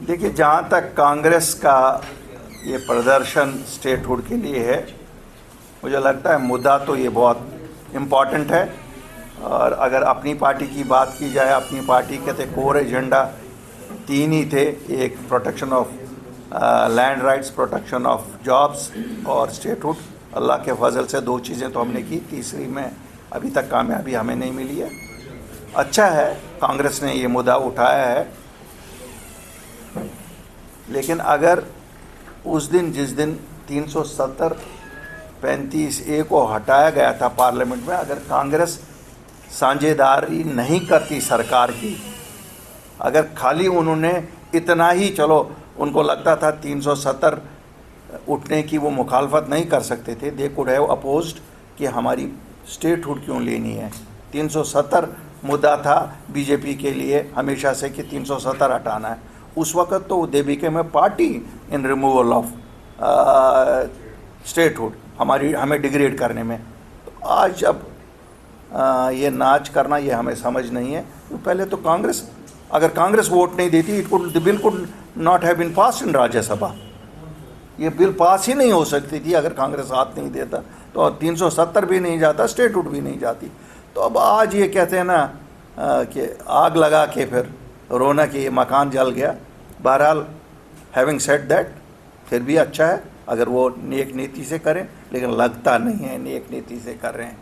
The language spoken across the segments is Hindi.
देखिए, जहाँ तक कांग्रेस का ये प्रदर्शन स्टेटहुड के लिए है, मुझे लगता है मुद्दा तो ये बहुत इम्पॉर्टेंट है। और अगर अपनी पार्टी की बात की जाए, अपनी पार्टी के थे कोर एजेंडा 3 ही थे। एक protection of land rights, protection of jobs और स्टेटहुड। अल्लाह के फजल से 2 चीज़ें तो हमने की, तीसरी में अभी तक कामयाबी हमें नहीं मिली है। अच्छा है कांग्रेस ने ये मुद्दा उठाया है, लेकिन अगर उस दिन जिस दिन 370-35A को हटाया गया था पार्लियामेंट में, अगर कांग्रेस साझेदारी नहीं करती सरकार की, अगर खाली उन्होंने इतना ही, चलो उनको लगता था 370 उठने की वो मुखालफत नहीं कर सकते थे, दे कुड हैव अपोज्ड कि हमारी स्टेटहुड क्यों लेनी है। 370 मुद्दा था बीजेपी के लिए हमेशा से कि 370 हटाना है। उस वक़्त तो they became a party in removal of statehood, हमें डिग्रेड करने में। तो आज अब ये नाच करना, ये हमें समझ नहीं है। तो पहले तो कांग्रेस, अगर कांग्रेस वोट नहीं देती, the bill could not have been pass in Rajya Sabha. ये बिल पास ही नहीं हो सकती थी अगर कांग्रेस हाथ नहीं देता, तो 370 भी नहीं जाता, स्टेटहुड भी नहीं जाती। तो अब आज ये कहते हैं ना कि आग लगा के फिर रोना कि ये मकान जल गया। बहरहाल हैविंग सेड दैट, फिर भी अच्छा है अगर वो नेक नीति से करें, लेकिन लगता नहीं है नेक नीति से कर रहे हैं।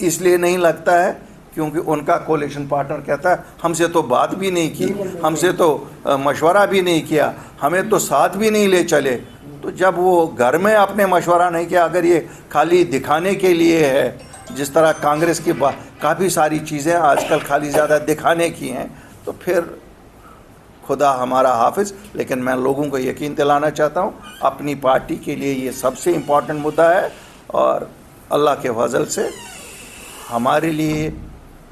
इसलिए नहीं लगता है क्योंकि उनका कोalition पार्टनर कहता है हमसे तो बात भी नहीं की, हमसे तो मशवरा भी नहीं किया, हमें तो साथ भी नहीं ले चले। तो जब वो घर में अपने मशवरा नहीं किया, अगर ये खाली दिखाने के लिए है, जिस तरह कांग्रेस की काफ़ी सारी चीज़ें आजकल खाली ज़्यादा दिखाने की हैं, तो फिर खुदा हमारा हाफिज़। लेकिन मैं लोगों को यकीन दिलाना चाहता हूँ, अपनी पार्टी के लिए ये सबसे इम्पॉर्टेंट मुद्दा है और अल्लाह के फजल से हमारे लिए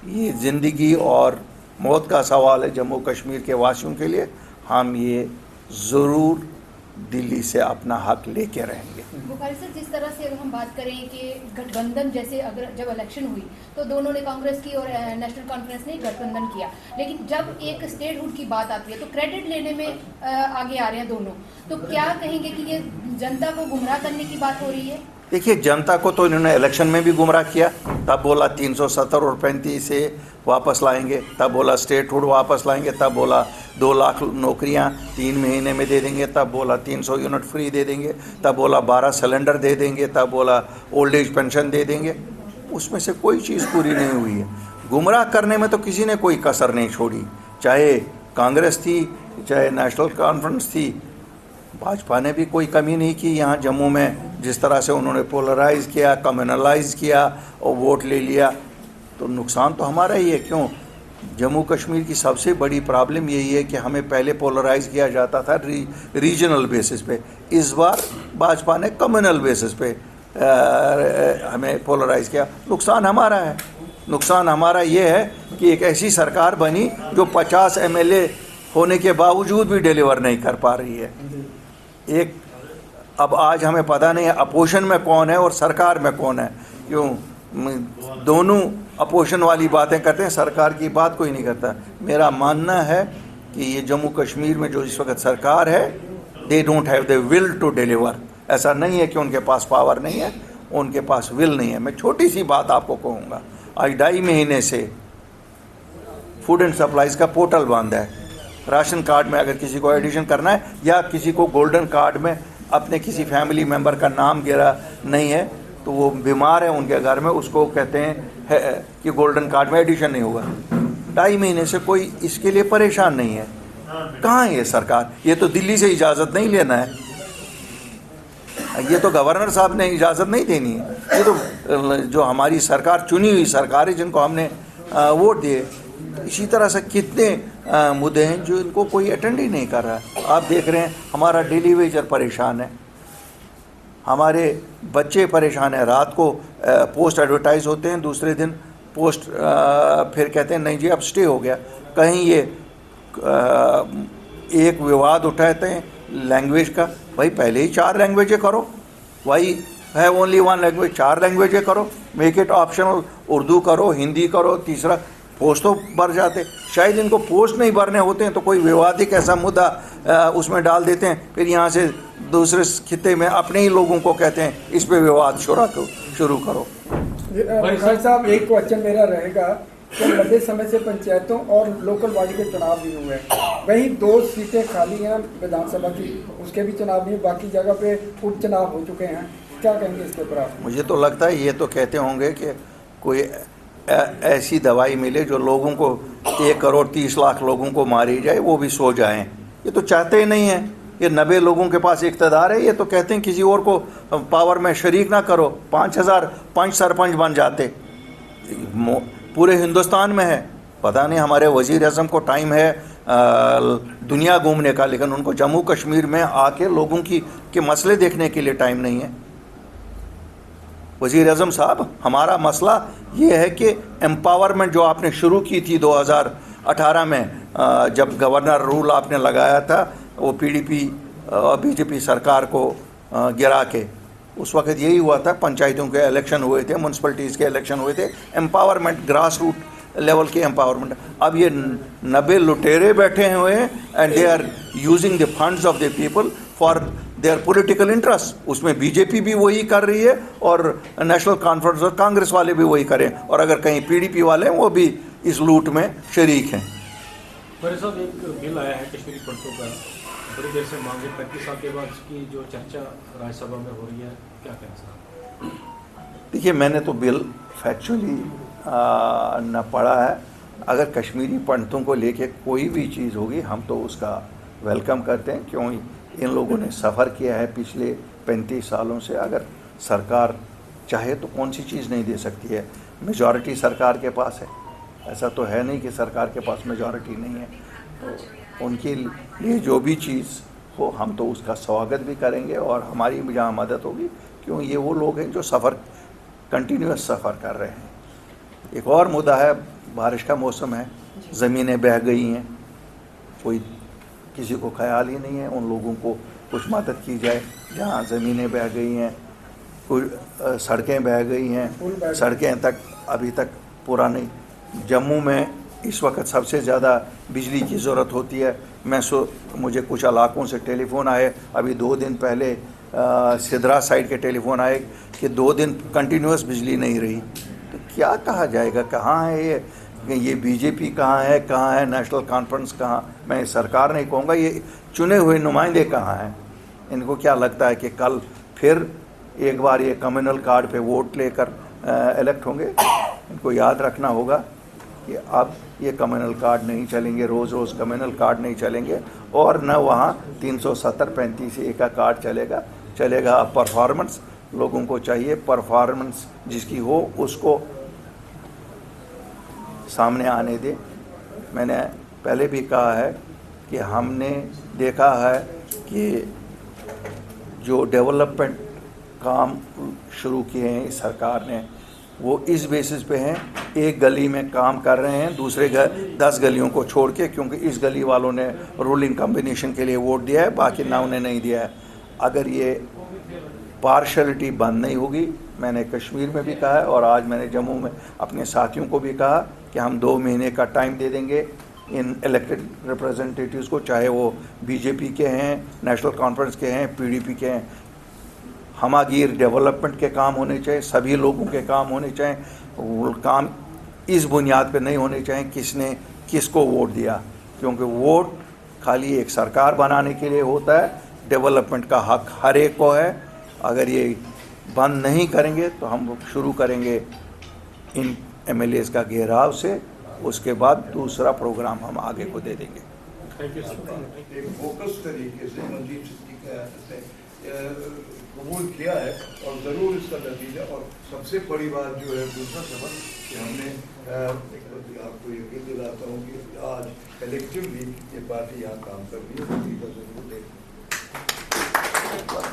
ये ज़िंदगी और मौत का सवाल है। जम्मू कश्मीर के वासियों के लिए हम ये ज़रूर दिल्ली से अपना हक लेके रहेंगे। बुखारी सर, जिस तरह से अगर हम बात करें कि गठबंधन, जैसे अगर जब इलेक्शन हुई तो दोनों ने, कांग्रेस की और नेशनल कॉन्फ्रेंस ने गठबंधन किया, लेकिन जब एक स्टेटहुड की बात आती है तो क्रेडिट लेने में आगे आ रहे हैं दोनों। तो क्या कहेंगे कि ये जनता को गुमराह करने की बात हो रही है? देखिए, जनता को तो इन्होंने इलेक्शन में भी गुमराह किया। तब बोला 370 और 35 से वापस लाएंगे, तब बोला स्टेटहुड वापस लाएंगे, तब बोला 2 लाख नौकरियां 3 महीने में दे देंगे, तब बोला 300 यूनिट फ्री दे देंगे, तब बोला 12 सिलेंडर दे देंगे, तब बोला ओल्ड एज पेंशन दे देंगे। उसमें से कोई चीज़ पूरी नहीं हुई है। गुमराह करने में तो किसी ने कोई कसर नहीं छोड़ी, चाहे कांग्रेस थी, चाहे नेशनल कॉन्फ्रेंस थी। भाजपा ने भी कोई कमी नहीं की। यहाँ जम्मू में जिस तरह से उन्होंने पोलराइज़ किया, कम्युनलाइज किया और वोट ले लिया, तो नुकसान तो हमारा ही है। क्यों? जम्मू कश्मीर की सबसे बड़ी प्रॉब्लम यही है कि हमें पहले पोलराइज़ किया जाता था रीजनल बेसिस पे, इस बार भाजपा ने कम्युनल बेसिस पे हमें पोलराइज़ किया। नुकसान हमारा है। नुकसान हमारा ये है कि एक ऐसी सरकार बनी जो 50 MLA होने के बावजूद भी डिलीवर नहीं कर पा रही है। एक अब आज हमें पता नहीं है अपोजिशन में कौन है और सरकार में कौन है। क्यों? दोनों अपोजिशन वाली बातें करते हैं, सरकार की बात कोई नहीं करता। मेरा मानना है कि ये जम्मू कश्मीर में जो इस वक्त सरकार है, they don't have the will to deliver. ऐसा नहीं है कि उनके पास पावर नहीं है, उनके पास विल नहीं है। मैं छोटी सी बात आपको कहूँगा, आज 2.5 महीने से फूड एंड सप्लाईज़ का पोर्टल बंद है। राशन कार्ड में अगर किसी को एडिशन करना है या किसी को गोल्डन कार्ड में अपने किसी फैमिली मेम्बर का नाम गिरा नहीं है, तो वो बीमार है उनके घर में, उसको कहते हैं कि गोल्डन कार्ड में एडिशन नहीं होगा। 2.5 महीने से कोई इसके लिए परेशान नहीं है। कहाँ है ये सरकार? ये तो दिल्ली से इजाज़त नहीं लेना है, ये तो गवर्नर साहब ने इजाज़त नहीं देनी है। ये तो जो हमारी सरकार, चुनी हुई सरकार है, जिनको हमने वोट दिए। इसी तरह से कितने मुद्दे हैं जो इनको कोई अटेंड ही नहीं कर रहा है। आप देख रहे हैं हमारा डेली वेजर परेशान है, हमारे बच्चे परेशान हैं। रात को पोस्ट एडवर्टाइज होते हैं, दूसरे दिन पोस्ट फिर कहते हैं नहीं जी अब स्टे हो गया। कहीं ये एक विवाद उठाते हैं लैंग्वेज का। भाई पहले ही 4 लैंग्वेजें करो, वाई है ओनली 1 लैंग्वेज? 4 लैंग्वेजें करो, मेक इट ऑप्शनल। उर्दू करो, हिंदी करो, तीसरा पोस्ट तो भर जाते। शायद इनको पोस्ट नहीं भरने होते हैं तो कोई विवादित ऐसा मुद्दा उसमें डाल देते हैं, फिर यहाँ से दूसरे खित्ते में अपने ही लोगों को कहते हैं इस पे विवाद शुरू करो। भाई साहब, एक क्वेश्चन मेरा रहेगा कि लंबे समय से पंचायतों और लोकल बॉडी के चुनाव नहीं हुए, वहीं 2 सीटें खाली हैं विधानसभा की, उसके भी चुनाव नहीं, बाकी जगह पे उपचुनाव हो चुके हैं, क्या कहेंगे इसके ऊपर आप? मुझे तो लगता है ये तो कहते होंगे कि कोई ऐसी दवाई मिले जो लोगों को 1 करोड़ 30 लाख लोगों को मारी जाए, वो भी सो जाएं। ये तो चाहते ही नहीं है। ये 90 लोगों के पास इक़्तिदार है, ये तो कहते हैं किसी और को पावर में शरीक ना करो। 5005 सरपंच बन जाते, पूरे हिंदुस्तान में है। पता नहीं हमारे वज़ीर आज़म को टाइम है दुनिया घूमने का, लेकिन उनको जम्मू कश्मीर में आके लोगों के मसले देखने के लिए टाइम नहीं है। वज़ीर आज़म साहब, हमारा मसला ये है कि एम्पावरमेंट जो आपने शुरू की थी 2018 में, जब गवर्नर रूल आपने लगाया था वो PDP और BJP सरकार को गिरा के, उस वक्त यही हुआ था। पंचायतों के इलेक्शन हुए थे, म्यूनसिपलिटीज़ के इलेक्शन हुए थे, एम्पावरमेंट, ग्रास रूट लेवल के एम्पावरमेंट। अब ये 90 लुटेरे बैठे हुए हैं and they are using the funds of the people for their political interest. उसमें BJP भी वही कर रही है और नेशनल कॉन्फ्रेंस और कांग्रेस वाले भी वही करें, और अगर कहीं PDP वाले हैं वो भी इस लूट में शरीक हैं। बड़े साहब, एक बिल आया है कश्मीरी पंडितों का, बड़ी देर से मांगे, 35 साल के बाद इसकी जो चर्चा राज्यसभा में हो रही है, क्या कहें साहब? देखिए, मैंने तो बिल फैक्चुअली न पढ़ा है। अगर कश्मीरी पंडितों को लेके कोई भी चीज़ होगी हम तो उसका वेलकम करते हैं, क्यों इन लोगों ने सफ़र किया है पिछले 35 सालों से। अगर सरकार चाहे तो कौन सी चीज़ नहीं दे सकती है। मेजॉरिटी सरकार के पास है, ऐसा तो है नहीं कि सरकार के पास मेजॉरिटी नहीं है। तो उनके लिए जो भी चीज़ हो हम तो उसका स्वागत भी करेंगे और हमारी भी जहाँ मदद होगी, क्यों ये वो लोग हैं जो सफ़र कंटिन्यूस सफ़र कर रहे हैं। एक और मुद्दा है, बारिश का मौसम है, ज़मीनें बह गई हैं, कोई किसी को ख्याल ही नहीं है उन लोगों को कुछ मदद की जाए जहाँ ज़मीनें बह गई हैं, कुछ सड़कें बह गई हैं, सड़कें तक अभी तक पूरा नहीं। जम्मू में इस वक्त सबसे ज़्यादा बिजली की ज़रूरत होती है। मुझे कुछ इलाकों से टेलीफ़ोन आए, अभी 2 दिन पहले सिदरा साइड के टेलीफ़ोन आए कि 2 दिन कंटिन्यूस बिजली नहीं रही। तो क्या कहा जाएगा, कहाँ है ये BJP कहाँ है नेशनल कॉन्फ्रेंस कहाँ? मैं सरकार नहीं कहूँगा, ये चुने हुए नुमाइंदे कहाँ हैं? इनको क्या लगता है कि कल फिर एक बार ये कम्युनल कार्ड पे वोट लेकर इलेक्ट होंगे? इनको याद रखना होगा कि अब ये कम्युनल कार्ड नहीं चलेंगे, रोज़ रोज़ कम्युनल कार्ड नहीं चलेंगे, और न वहाँ 370-35A का कार्ड चलेगा। अब परफॉर्मेंस लोगों को चाहिए, परफॉर्मेंस जिसकी हो उसको सामने आने दे। मैंने पहले भी कहा है कि हमने देखा है कि जो डेवलपमेंट काम शुरू किए हैं इस सरकार ने, वो इस बेसिस पे हैं, एक गली में काम कर रहे हैं दूसरे 10 गलियों को छोड़ के, क्योंकि इस गली वालों ने रूलिंग कॉम्बिनेशन के लिए वोट दिया है, बाकी ना उन्हें नहीं दिया है। अगर ये पार्शलिटी बंद नहीं होगी, मैंने कश्मीर में भी कहा है और आज मैंने जम्मू में अपने साथियों को भी कहा कि हम 2 महीने का टाइम दे देंगे इन इलेक्टेड रिप्रेजेंटेटिव्स को, चाहे वो BJP के हैं, नेशनल कॉन्फ्रेंस के हैं, PDP के हैं। हमागीर डेवलपमेंट के काम होने चाहिए, सभी लोगों के काम होने चाहिए। वो काम इस बुनियाद पे नहीं होने चाहिए किसने किसको वोट दिया, क्योंकि वोट खाली एक सरकार बनाने के लिए होता है। डेवलपमेंट का हक हर एक को है। अगर ये बंद नहीं करेंगे तो हम शुरू करेंगे इन MLAs का घेराव से, उसके बाद दूसरा प्रोग्राम हम आगे को दे देंगे। एक फोकस तरीके से मंजीत सिद्दीकी कबूल किया है और ज़रूर इसका नतीजा, और सबसे बड़ी बात जो है दूसरा सबक कि हमने आपको यकीन दिलाता हूँ कि आज कलेक्टिवली ये पार्टी यहाँ काम कर रही है, नतीजा ज़रूर देखें।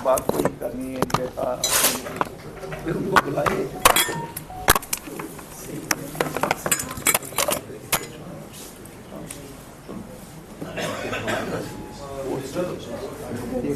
बात कोई करनी है फिर उनको बुलाइए। ये